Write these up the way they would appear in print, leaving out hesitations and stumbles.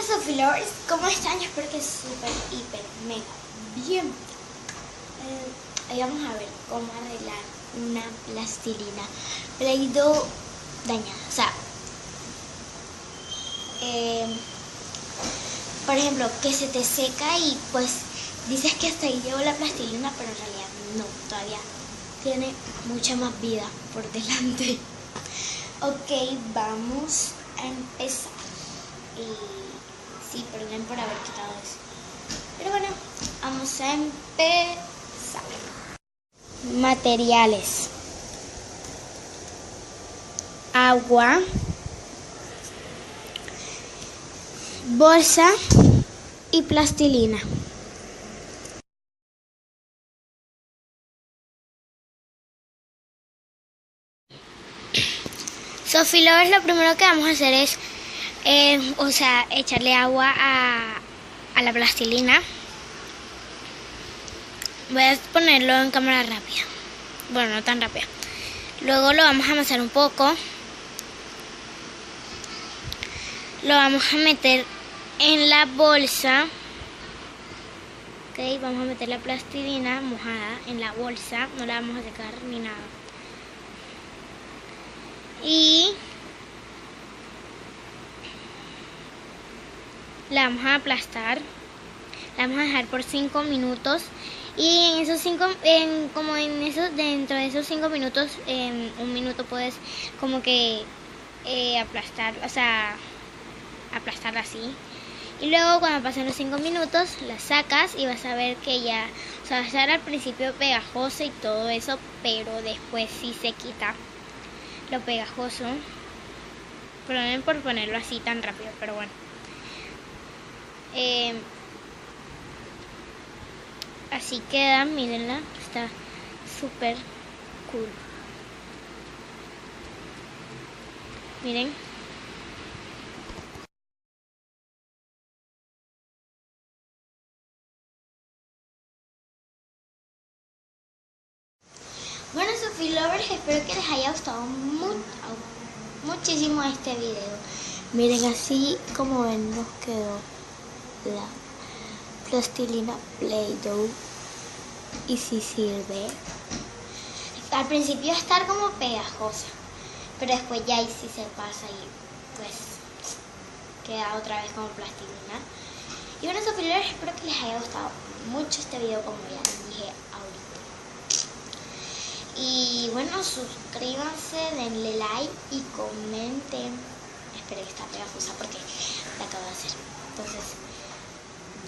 Sophie Lovers, ¿cómo están? Yo espero que súper, hiper, mega bien. Hoy vamos a ver cómo arreglar una plastilina Play-Doh dañada. O sea, por ejemplo, que se te seca y pues dices que hasta ahí llegó la plastilina, pero en realidad no, todavía tiene mucha más vida por delante. Ok, vamos a empezar. Sí, perdón por haber quitado eso. Pero bueno, vamos a empezar. Materiales: agua, bolsa y plastilina. Sophie Lovers, lo primero que vamos a hacer es echarle agua a la plastilina. Voy a ponerlo en cámara rápida. Bueno, no tan rápida. Luego lo vamos a amasar un poco. Lo vamos a meter en la bolsa. Ok, vamos a meter la plastilina mojada en la bolsa. No la vamos a secar ni nada. Y la vamos a aplastar. La vamos a dejar por 5 minutos. Y en esos dentro de esos 5 minutos, en un minuto puedes como que aplastar, o sea, aplastarla así. Y luego cuando pasen los 5 minutos, la sacas y vas a ver que ya, o sea, va a estar al principio pegajosa y todo eso, pero después sí se quita lo pegajoso. Perdonen por ponerlo así tan rápido, pero bueno. Así queda, mírenla, está súper cool. Miren. Bueno, Sophie Lovers, espero que les haya gustado muchísimo este video. Miren, así como ven nos quedó la plastilina Play-Doh. Y si sirve. Al principio va a estar como pegajosa, pero después ya ahí sí se pasa y pues queda otra vez como plastilina. Y bueno, Sophie Lovers, espero que les haya gustado mucho este video, como ya les dije ahorita. Y bueno, suscríbanse, denle like y comenten. Espero que está pegajosa porque la acabo de hacer. Entonces,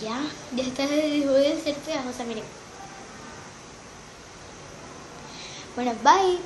ya está, dejó de ser pegajosa, miren. Bueno, bye.